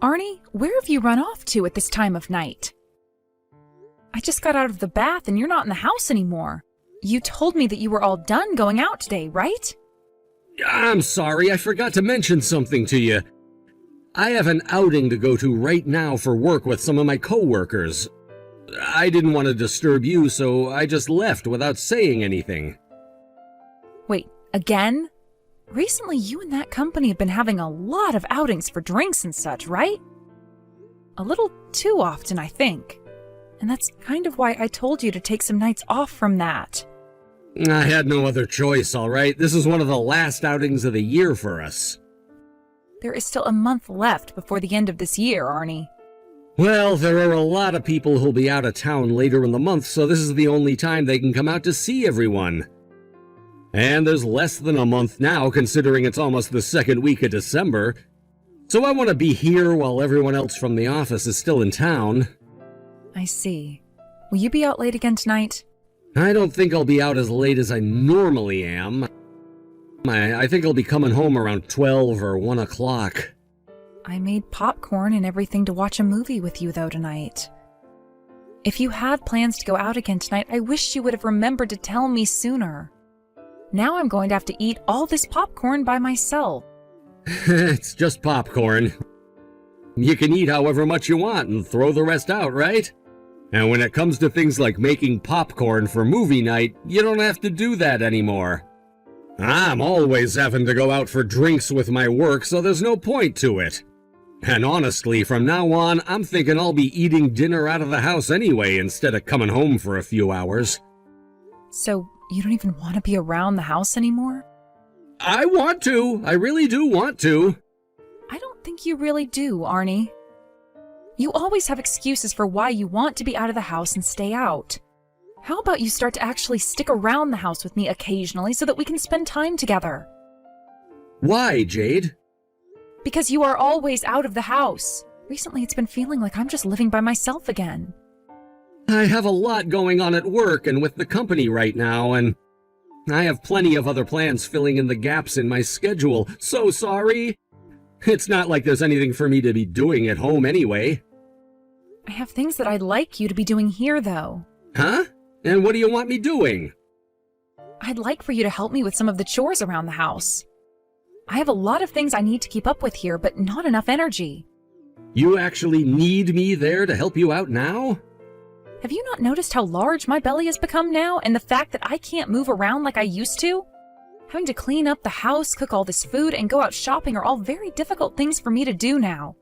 Arnie, where have you run off to at this time of night? I just got out of the bath and you're not in the house anymore. You told me that you were all done going out today, right? I'm sorry, I forgot to mention something to you. I have an outing to go to right now for work with some of my coworkers. I didn't want to disturb you, so I just left without saying anything. Wait, again? Recently, you and that company have been having a lot of outings for drinks and such, right? A little too often, I think. And that's kind of why I told you to take some nights off from that. I had no other choice, all right? This is one of the last outings of the year for us. There is still a month left before the end of this year, Arnie. Well, there are a lot of people who'll be out of town later in the month, so this is the only time they can come out to see everyone. And there's less than a month now, considering it's almost the second week of December. So I want to be here while everyone else from the office is still in town. I see. Will you be out late again tonight? I don't think I'll be out as late as I normally am. I think I'll be coming home around 12 or 1 o'clock. I made popcorn and everything to watch a movie with you, though, tonight. If you had plans to go out again tonight, I wish you would have remembered to tell me sooner. Now I'm going to have to eat all this popcorn by myself. It's just popcorn. You can eat however much you want and throw the rest out, right? And when it comes to things like making popcorn for movie night, you don't have to do that anymore. I'm always having to go out for drinks with my work, so there's no point to it. And honestly, from now on, I'm thinking I'll be eating dinner out of the house anyway instead of coming home for a few hours. So, you don't even want to be around the house anymore? I want to. I really do want to. I don't think you really do, Arnie. You always have excuses for why you want to be out of the house and stay out. How about you start to actually stick around the house with me occasionally so that we can spend time together? Why, Jade? Because you are always out of the house. Recently, it's been feeling like I'm just living by myself again. I have a lot going on at work and with the company right now, and I have plenty of other plans filling in the gaps in my schedule. So sorry. It's not like there's anything for me to be doing at home anyway. I have things that I'd like you to be doing here, though. Huh? And what do you want me doing? I'd like for you to help me with some of the chores around the house. I have a lot of things I need to keep up with here, but not enough energy. You actually need me there to help you out now? Have you not noticed how large my belly has become now, and the fact that I can't move around like I used to? Having to clean up the house, cook all this food, and go out shopping are all very difficult things for me to do now.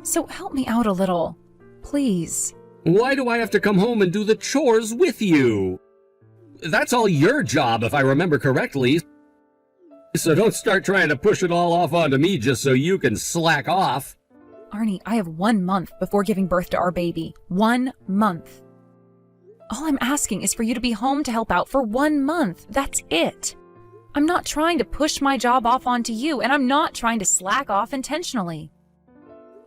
So help me out a little. Please. Why do I have to come home and do the chores with you? That's all your job, if I remember correctly. So don't start trying to push it all off onto me just so you can slack off. Arnie, I have 1 month before giving birth to our baby. 1 month. All I'm asking is for you to be home to help out for 1 month. That's it. I'm not trying to push my job off onto you, and I'm not trying to slack off intentionally.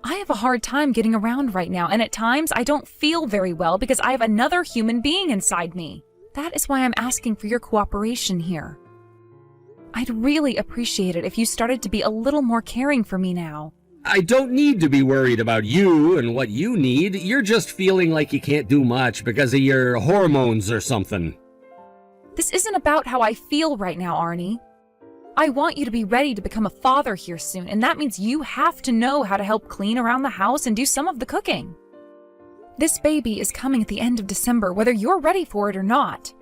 I have a hard time getting around right now, and at times I don't feel very well because I have another human being inside me. That is why I'm asking for your cooperation here. I'd really appreciate it if you started to be a little more caring for me now. I don't need to be worried about you and what you need. You're just feeling like you can't do much because of your hormones or something. This isn't about how I feel right now, Arnie. I want you to be ready to become a father here soon, and that means you have to know how to help clean around the house and do some of the cooking. This baby is coming at the end of December, whether you're ready for it or not.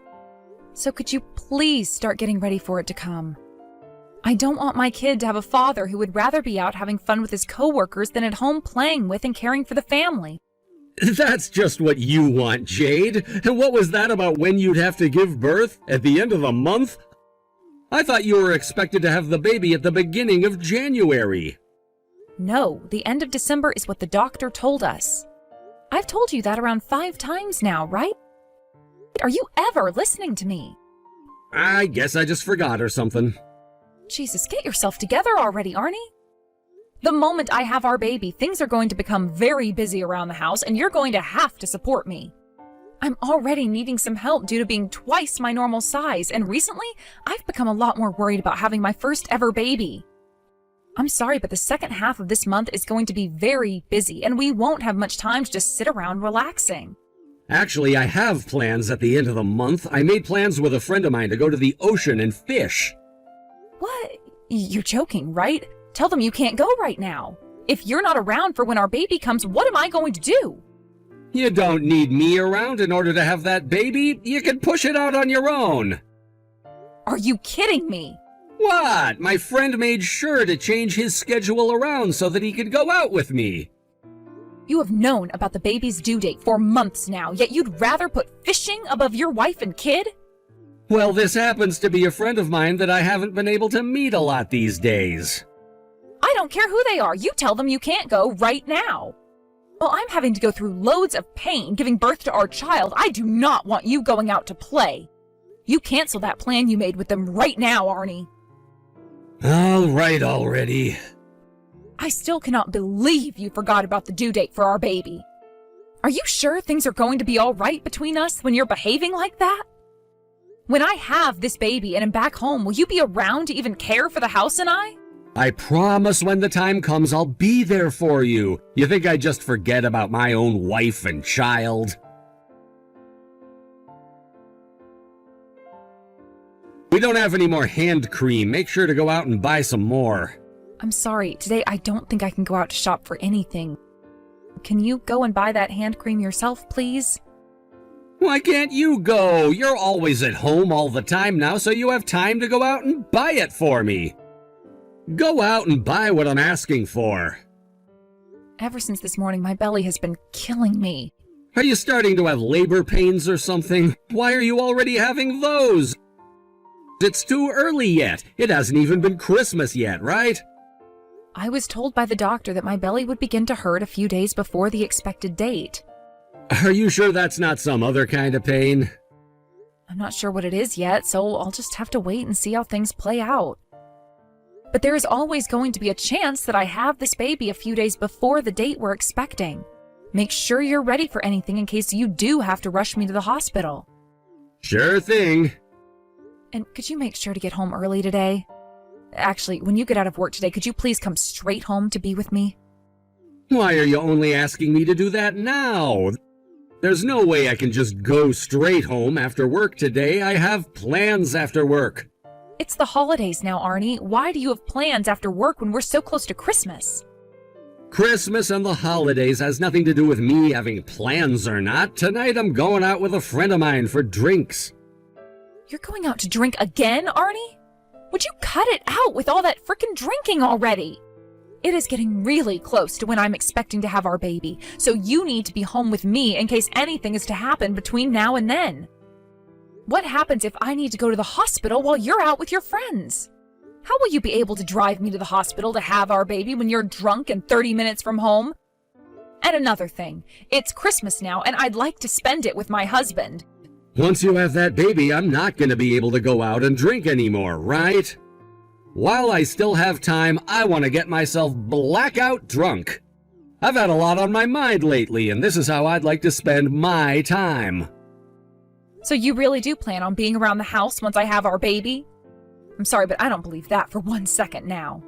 So could you please start getting ready for it to come? I don't want my kid to have a father who would rather be out having fun with his coworkers than at home playing with and caring for the family. That's just what you want, Jade. And what was that about when you'd have to give birth? At the end of the month? I thought you were expected to have the baby at the beginning of January. No, the end of December is what the doctor told us. I've told you that around 5 times now, right? Are you ever listening to me? I guess I just forgot or something. Jesus, get yourself together already, Arnie. The moment I have our baby, things are going to become very busy around the house, and you're going to have to support me. I'm already needing some help due to being twice my normal size, and recently, I've become a lot more worried about having my first ever baby. I'm sorry, but the second half of this month is going to be very busy, and we won't have much time to just sit around relaxing. Actually, I have plans at the end of the month. I made plans with a friend of mine to go to the ocean and fish. What? You're joking, right? Tell them you can't go right now. If you're not around for when our baby comes, what am I going to do? You don't need me around in order to have that baby. You can push it out on your own. Are you kidding me? What? My friend made sure to change his schedule around so that he could go out with me. You have known about the baby's due date for months now, yet you'd rather put fishing above your wife and kid? Well, this happens to be a friend of mine that I haven't been able to meet a lot these days. I don't care who they are. You tell them you can't go right now. Well, I'm having to go through loads of pain giving birth to our child. I do not want you going out to play. You cancel that plan you made with them right now, Arnie. All right already. I still cannot believe you forgot about the due date for our baby. Are you sure things are going to be all right between us when you're behaving like that? When I have this baby and am back home, will you be around to even care for the house and I? I promise when the time comes, I'll be there for you. You think I just forget about my own wife and child? We don't have any more hand cream. Make sure to go out and buy some more. I'm sorry, today I don't think I can go out to shop for anything. Can you go and buy that hand cream yourself, please? Why can't you go? You're always at home all the time now, so you have time to go out and buy it for me. Go out and buy what I'm asking for. Ever since this morning, my belly has been killing me. Are you starting to have labor pains or something? Why are you already having those? It's too early yet. It hasn't even been Christmas yet, right? I was told by the doctor that my belly would begin to hurt a few days before the expected date. Are you sure that's not some other kind of pain? I'm not sure what it is yet, so I'll just have to wait and see how things play out. But there is always going to be a chance that I have this baby a few days before the date we're expecting. Make sure you're ready for anything in case you do have to rush me to the hospital. Sure thing. And could you make sure to get home early today? Actually, when you get out of work today, could you please come straight home to be with me? Why are you only asking me to do that now? There's no way I can just go straight home after work today. I have plans after work. It's the holidays now, Arnie. Why do you have plans after work when we're so close to Christmas? Christmas and the holidays has nothing to do with me having plans or not. Tonight I'm going out with a friend of mine for drinks. You're going out to drink again, Arnie? Would you cut it out with all that frickin' drinking already? It is getting really close to when I'm expecting to have our baby, so you need to be home with me in case anything is to happen between now and then. What happens if I need to go to the hospital while you're out with your friends? How will you be able to drive me to the hospital to have our baby when you're drunk and 30 minutes from home? And another thing, it's Christmas now and I'd like to spend it with my husband. Once you have that baby, I'm not going to be able to go out and drink anymore, right? While I still have time, I want to get myself blackout drunk. I've had a lot on my mind lately, and this is how I'd like to spend my time. So you really do plan on being around the house once I have our baby? I'm sorry, but I don't believe that for 1 second now.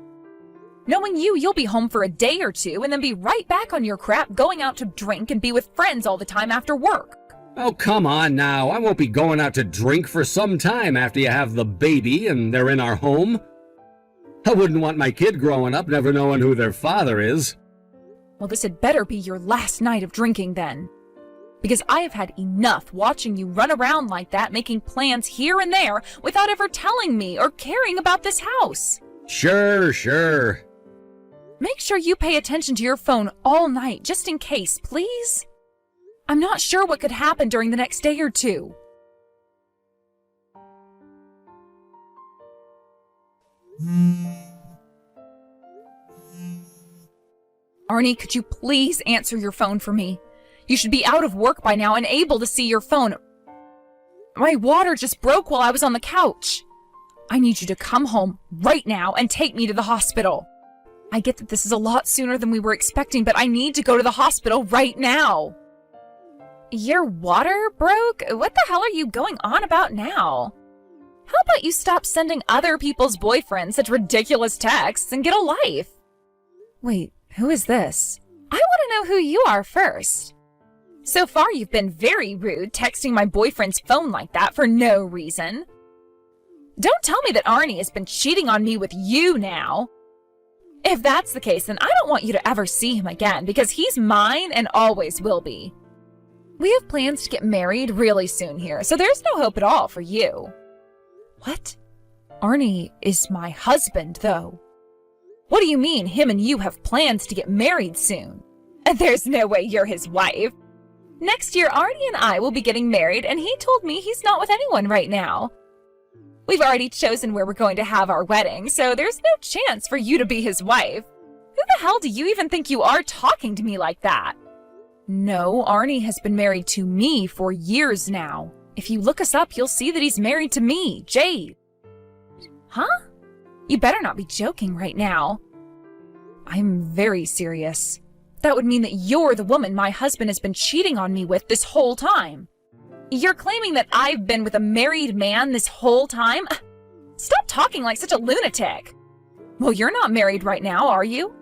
Knowing you, you'll be home for a day or two and then be right back on your crap going out to drink and be with friends all the time after work. Oh, come on now. I won't be going out to drink for some time after you have the baby and they're in our home. I wouldn't want my kid growing up never knowing who their father is. Well, this had better be your last night of drinking then. Because I have had enough watching you run around like that, making plans here and there without ever telling me or caring about this house. Sure. Make sure you pay attention to your phone all night, just in case, please. I'm not sure what could happen during the next day or two. Arnie, could you please answer your phone for me? You should be out of work by now and able to see your phone. My water just broke while I was on the couch. I need you to come home right now and take me to the hospital. I get that this is a lot sooner than we were expecting, but I need to go to the hospital right now. Your water broke? What the hell are you going on about now? How about you stop sending other people's boyfriends such ridiculous texts and get a life? Wait, who is this? I want to know who you are first. So far, you've been very rude texting my boyfriend's phone like that for no reason. Don't tell me that Arnie has been cheating on me with you now. If that's the case, then I don't want you to ever see him again because he's mine and always will be. We have plans to get married really soon here, so there's no hope at all for you. What? Arnie is my husband, though. What do you mean him and you have plans to get married soon? There's no way you're his wife. Next year, Arnie and I will be getting married, and he told me he's not with anyone right now. We've already chosen where we're going to have our wedding, so there's no chance for you to be his wife. Who the hell do you even think you are talking to me like that? No, Arnie has been married to me for years now. If you look us up, you'll see that he's married to me, Jade. Huh? You better not be joking right now. I'm very serious. That would mean that you're the woman my husband has been cheating on me with this whole time. You're claiming that I've been with a married man this whole time? Stop talking like such a lunatic. Well, you're not married right now, are you?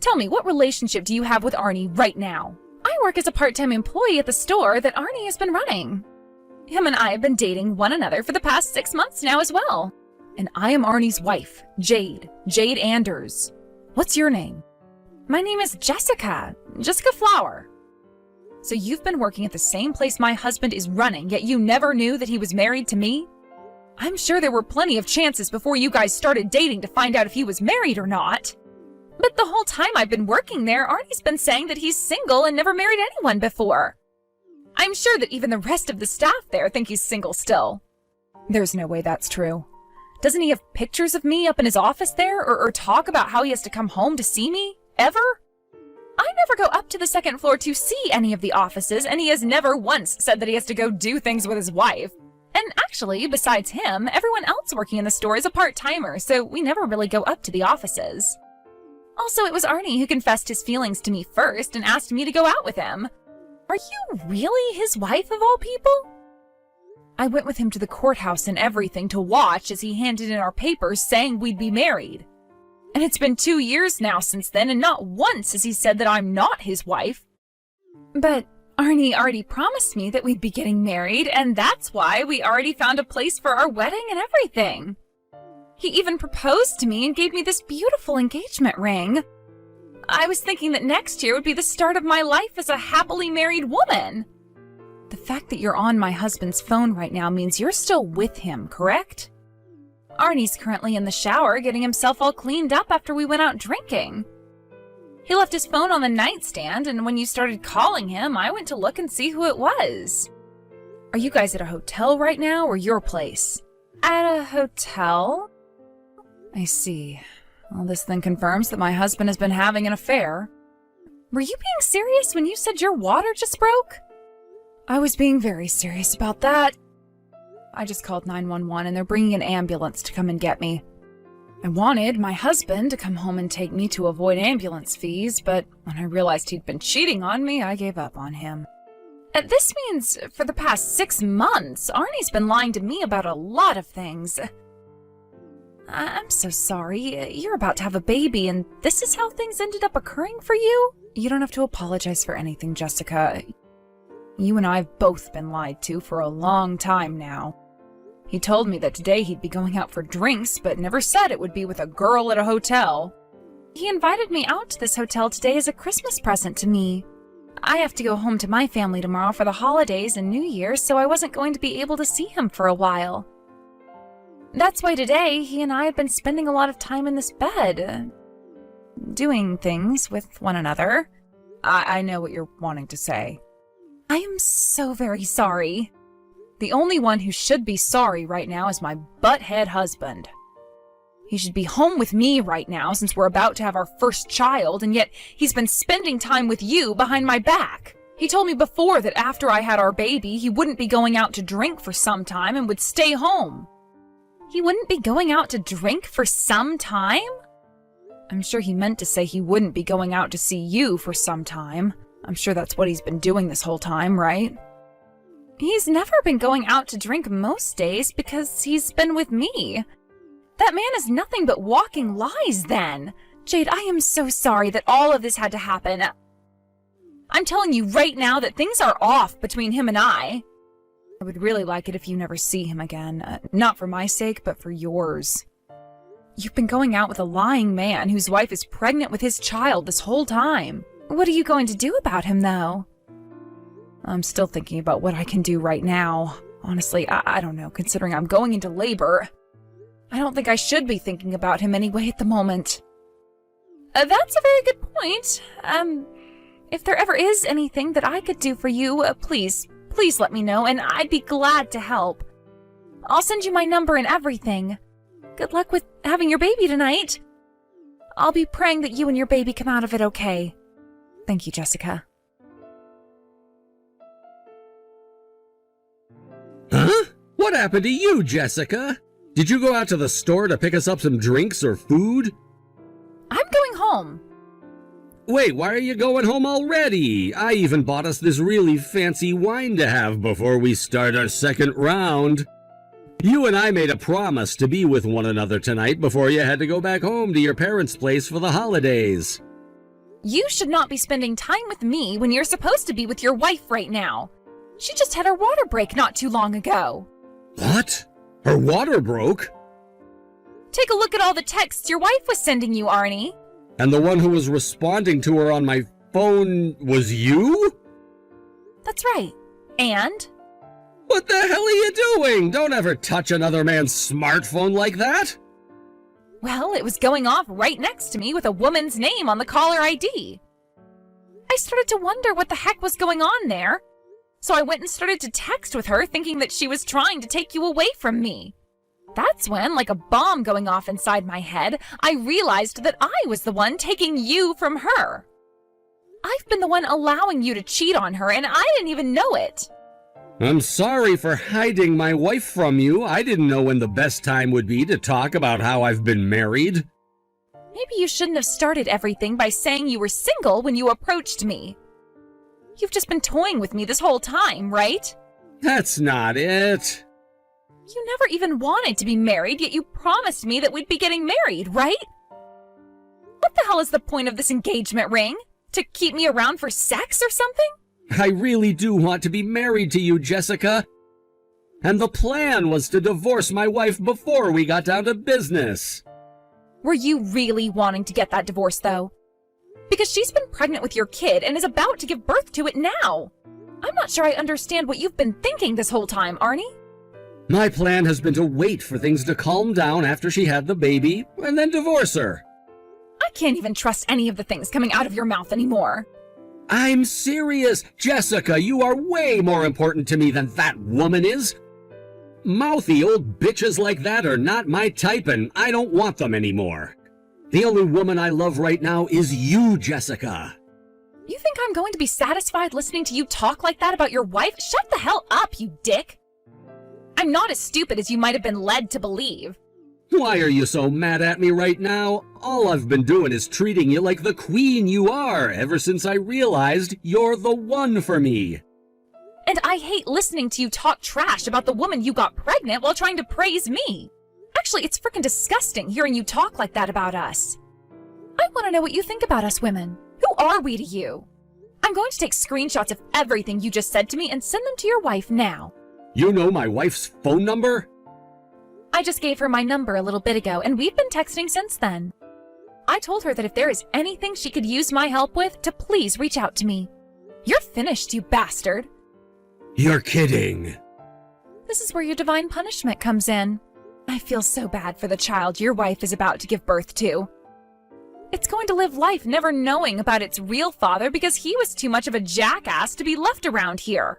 Tell me, what relationship do you have with Arnie right now? I work as a part-time employee at the store that Arnie has been running. Him and I have been dating one another for the past 6 months now as well. And I am Arnie's wife, Jade Anders. What's your name? My name is Jessica Flower. So you've been working at the same place my husband is running, yet you never knew that he was married to me? I'm sure there were plenty of chances before you guys started dating to find out if he was married or not. But the whole time I've been working there, Arnie's been saying that he's single and never married anyone before. I'm sure that even the rest of the staff there think he's single still. There's no way that's true. Doesn't he have pictures of me up in his office there, or talk about how he has to come home to see me? Ever? I never go up to the second floor to see any of the offices, and he has never once said that he has to go do things with his wife. And actually, besides him, everyone else working in the store is a part-timer, so we never really go up to the offices. Also, it was Arnie who confessed his feelings to me first and asked me to go out with him. Are you really his wife of all people? I went with him to the courthouse and everything to watch as he handed in our papers saying we'd be married. And it's been 2 years now since then, and not once has he said that I'm not his wife. But Arnie already promised me that we'd be getting married, and that's why we already found a place for our wedding and everything. He even proposed to me and gave me this beautiful engagement ring. I was thinking that next year would be the start of my life as a happily married woman. The fact that you're on my husband's phone right now means you're still with him, correct? Arnie's currently in the shower getting himself all cleaned up after we went out drinking. He left his phone on the nightstand, and when you started calling him, I went to look and see who it was. Are you guys at a hotel right now, or your place? At a hotel? I see. Well, this then confirms that my husband has been having an affair. Were you being serious when you said your water just broke? I was being very serious about that. I just called 911 and they're bringing an ambulance to come and get me. I wanted my husband to come home and take me to avoid ambulance fees, but when I realized he'd been cheating on me, I gave up on him. This means for the past 6 months, Arnie's been lying to me about a lot of things. I'm so sorry. You're about to have a baby, and this is how things ended up occurring for you? You don't have to apologize for anything, Jessica. You and I have both been lied to for a long time now. He told me that today he'd be going out for drinks, but never said it would be with a girl at a hotel. He invited me out to this hotel today as a Christmas present to me. I have to go home to my family tomorrow for the holidays and New Year's, so I wasn't going to be able to see him for a while. That's why today he and I have been spending a lot of time in this bed, doing things with one another. I know what you're wanting to say. I am so very sorry. The only one who should be sorry right now is my butthead husband. He should be home with me right now since we're about to have our first child, and yet he's been spending time with you behind my back. He told me before that after I had our baby, he wouldn't be going out to drink for some time and would stay home. He wouldn't be going out to drink for some time? I'm sure he meant to say he wouldn't be going out to see you for some time. I'm sure that's what he's been doing this whole time, right? He's never been going out to drink most days because he's been with me. That man is nothing but walking lies then. Jade, I am so sorry that all of this had to happen. I'm telling you right now that things are off between him and I. I would really like it if you never see him again. Not for my sake, but for yours. You've been going out with a lying man whose wife is pregnant with his child this whole time. What are you going to do about him, though? I'm still thinking about what I can do right now. Honestly, I don't know, considering I'm going into labor. I don't think I should be thinking about him anyway at the moment. That's a very good point. If there ever is anything that I could do for you, please let me know, and I'd be glad to help. I'll send you my number and everything. Good luck with having your baby tonight. I'll be praying that you and your baby come out of it okay. Thank you, Jessica. Huh? What happened to you, Jessica? Did you go out to the store to pick us up some drinks or food? I'm going home. Wait, why are you going home already? I even bought us this really fancy wine to have before we start our second round. You and I made a promise to be with one another tonight before you had to go back home to your parents' place for the holidays. You should not be spending time with me when you're supposed to be with your wife right now. She just had her water break not too long ago. What? Her water broke? Take a look at all the texts your wife was sending you, Arnie. And the one who was responding to her on my phone was you? That's right. And? What the hell are you doing? Don't ever touch another man's smartphone like that. Well, it was going off right next to me with a woman's name on the caller ID. I started to wonder what the heck was going on there. So I went and started to text with her thinking that she was trying to take you away from me. That's when, like a bomb going off inside my head, I realized that I was the one taking you from her. I've been the one allowing you to cheat on her, and I didn't even know it. I'm sorry for hiding my wife from you. I didn't know when the best time would be to talk about how I've been married. Maybe you shouldn't have started everything by saying you were single when you approached me. You've just been toying with me this whole time, right? That's not it. You never even wanted to be married, yet you promised me that we'd be getting married, right? What the hell is the point of this engagement ring? To keep me around for sex or something? I really do want to be married to you, Jessica. And the plan was to divorce my wife before we got down to business. Were you really wanting to get that divorce, though? Because she's been pregnant with your kid and is about to give birth to it now. I'm not sure I understand what you've been thinking this whole time, Arnie. My plan has been to wait for things to calm down after she had the baby, and then divorce her. I can't even trust any of the things coming out of your mouth anymore. I'm serious. Jessica, you are way more important to me than that woman is. Mouthy old bitches like that are not my type, and I don't want them anymore. The only woman I love right now is you, Jessica. You think I'm going to be satisfied listening to you talk like that about your wife? Shut the hell up, you dick! I'm not as stupid as you might have been led to believe. Why are you so mad at me right now? All I've been doing is treating you like the queen you are ever since I realized you're the one for me. And I hate listening to you talk trash about the woman you got pregnant while trying to praise me. Actually, it's freaking disgusting hearing you talk like that about us. I want to know what you think about us women. Who are we to you? I'm going to take screenshots of everything you just said to me and send them to your wife now. You know my wife's phone number? I just gave her my number a little bit ago, and we've been texting since then. I told her that if there is anything she could use my help with, to please reach out to me. You're finished, you bastard. You're kidding. This is where your divine punishment comes in. I feel so bad for the child your wife is about to give birth to. It's going to live life never knowing about its real father because he was too much of a jackass to be left around here.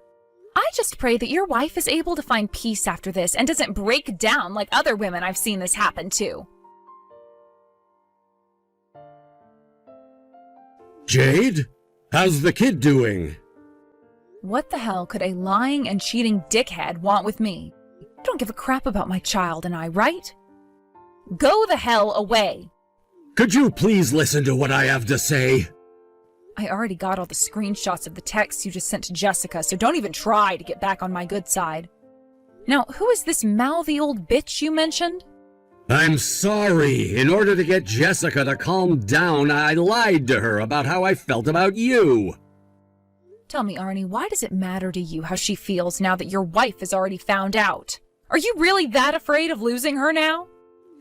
I just pray that your wife is able to find peace after this and doesn't break down like other women I've seen this happen to. Jade? How's the kid doing? What the hell could a lying and cheating dickhead want with me? You don't give a crap about my child and I, right? Go the hell away. Could you please listen to what I have to say? I already got all the screenshots of the texts you just sent to Jessica, so don't even try to get back on my good side. Now, who is this mouthy old bitch you mentioned? I'm sorry. In order to get Jessica to calm down, I lied to her about how I felt about you. Tell me, Arnie, why does it matter to you how she feels now that your wife has already found out? Are you really that afraid of losing her now?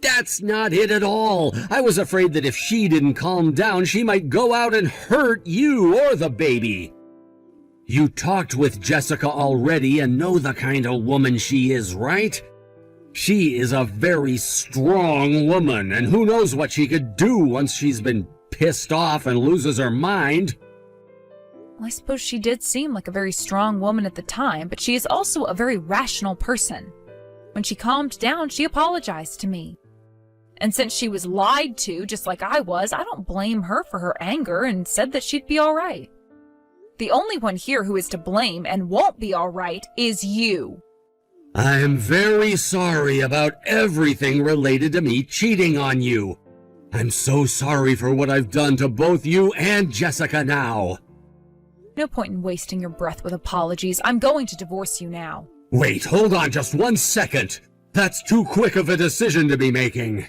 That's not it at all. I was afraid that if she didn't calm down, she might go out and hurt you or the baby. You talked with Jessica already and know the kind of woman she is, right? She is a very strong woman, and who knows what she could do once she's been pissed off and loses her mind. Well, I suppose she did seem like a very strong woman at the time, but she is also a very rational person. When she calmed down, she apologized to me. And since she was lied to, just like I was, I don't blame her for her anger and said that she'd be all right. The only one here who is to blame and won't be all right is you. I'm very sorry about everything related to me cheating on you. I'm so sorry for what I've done to both you and Jessica now. No point in wasting your breath with apologies. I'm going to divorce you now. Wait, hold on just 1 second. That's too quick of a decision to be making.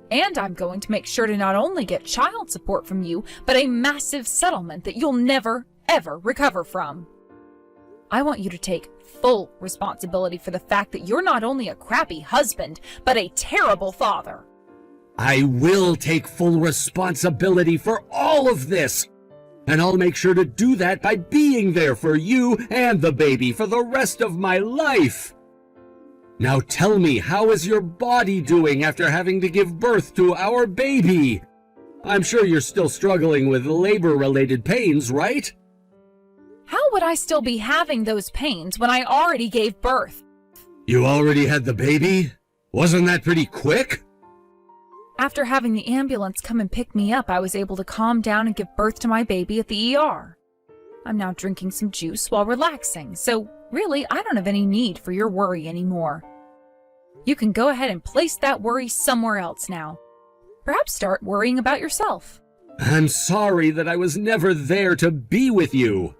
And I'm going to make sure to not only get child support from you, but a massive settlement that you'll never, ever recover from. I want you to take full responsibility for the fact that you're not only a crappy husband, but a terrible father. I will take full responsibility for all of this. And I'll make sure to do that by being there for you and the baby for the rest of my life. Now tell me, how is your body doing after having to give birth to our baby? I'm sure you're still struggling with labor-related pains, right? How would I still be having those pains when I already gave birth? You already had the baby? Wasn't that pretty quick? After having the ambulance come and pick me up, I was able to calm down and give birth to my baby at the ER. I'm now drinking some juice while relaxing, so really, I don't have any need for your worry anymore. You can go ahead and place that worry somewhere else now. Perhaps start worrying about yourself. I'm sorry that I was never there to be with you.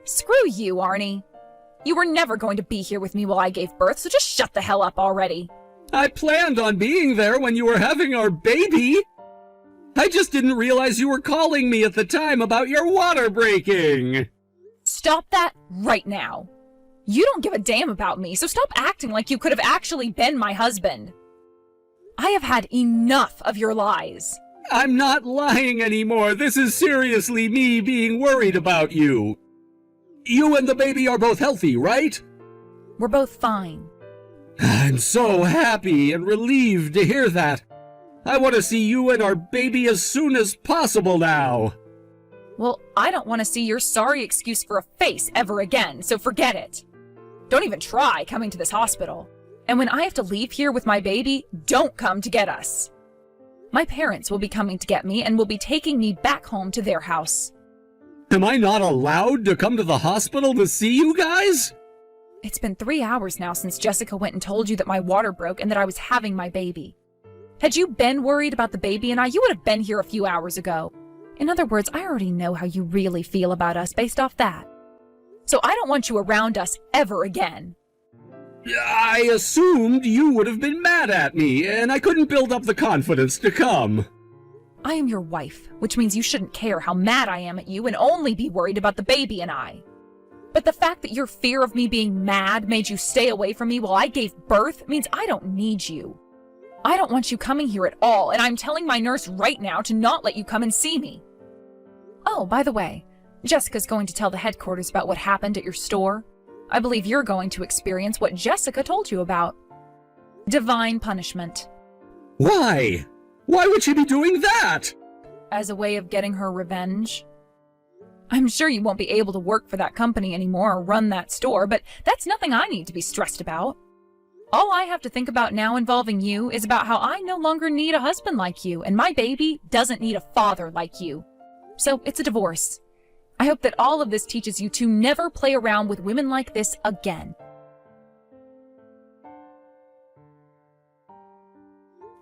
Screw you, Arnie. You were never going to be here with me while I gave birth, so just shut the hell up already. I planned on being there when you were having our baby. I just didn't realize you were calling me at the time about your water breaking. Stop that right now. You don't give a damn about me, so stop acting like you could have actually been my husband. I have had enough of your lies. I'm not lying anymore. This is seriously me being worried about you. You and the baby are both healthy, right? We're both fine. I'm so happy and relieved to hear that. I want to see you and our baby as soon as possible now. Well, I don't want to see your sorry excuse for a face ever again, so forget it. Don't even try coming to this hospital. And when I have to leave here with my baby, don't come to get us. My parents will be coming to get me and will be taking me back home to their house. Am I not allowed to come to the hospital to see you guys? It's been 3 hours now since Jessica went and told you that my water broke and that I was having my baby. Had you been worried about the baby and you would have been here a few hours ago. In other words, I already know how you really feel about us based off that. So I don't want you around us ever again. I assumed you would have been mad at me, and I couldn't build up the confidence to come. I am your wife, which means you shouldn't care how mad I am at you and only be worried about the baby and I. But the fact that your fear of me being mad made you stay away from me while I gave birth means I don't need you. I don't want you coming here at all, and I'm telling my nurse right now to not let you come and see me. Oh, by the way, Jessica's going to tell the headquarters about what happened at your store. I believe you're going to experience what Jessica told you about. Divine punishment. Why? Why would she be doing that? As a way of getting her revenge. I'm sure you won't be able to work for that company anymore or run that store, but that's nothing I need to be stressed about. All I have to think about now involving you is about how I no longer need a husband like you, and my baby doesn't need a father like you. So it's a divorce. I hope that all of this teaches you to never play around with women like this again.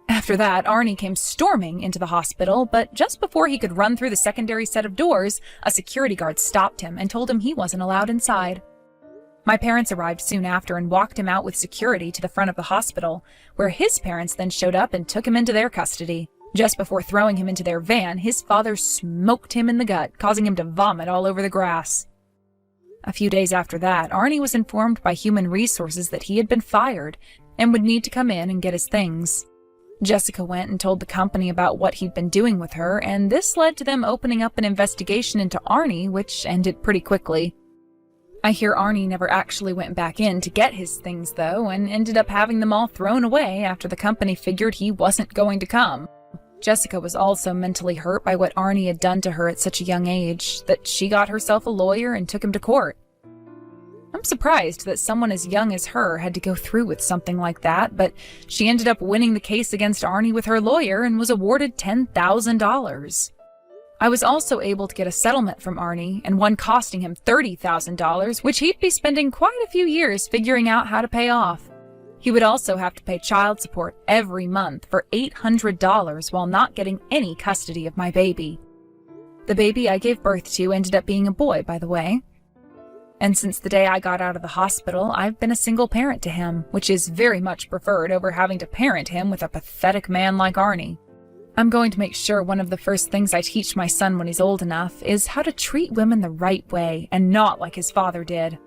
After After that, Arnie came storming into the hospital, but just before he could run through the secondary set of doors, a security guard stopped him and told him he wasn't allowed inside. My parents arrived soon after and walked him out with security to the front of the hospital, where his parents then showed up and took him into their custody. Just before throwing him into their van, his father smoked him in the gut, causing him to vomit all over the grass. A few days after that, Arnie was informed by Human Resources that he had been fired and would need to come in and get his things. Jessica went and told the company about what he'd been doing with her, and this led to them opening up an investigation into Arnie, which ended pretty quickly. I hear Arnie never actually went back in to get his things, though, and ended up having them all thrown away after the company figured he wasn't going to come. Jessica was also mentally hurt by what Arnie had done to her at such a young age that she got herself a lawyer and took him to court. I'm surprised that someone as young as her had to go through with something like that, but she ended up winning the case against Arnie with her lawyer and was awarded $10,000. I was also able to get a settlement from Arnie, and one costing him $30,000, which he'd be spending quite a few years figuring out how to pay off. He would also have to pay child support every month for $800 while not getting any custody of my baby. The baby I gave birth to ended up being a boy, by the way. And since the day I got out of the hospital, I've been a single parent to him, which is very much preferred over having to parent him with a pathetic man like Arnie. I'm going to make sure one of the first things I teach my son when he's old enough is how to treat women the right way and not like his father did.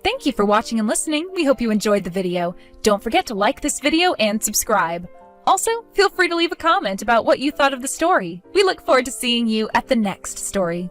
Thank you for watching and listening. We hope you enjoyed the video. Don't forget to like this video and subscribe. Also, feel free to leave a comment about what you thought of the story. We look forward to seeing you at the next story.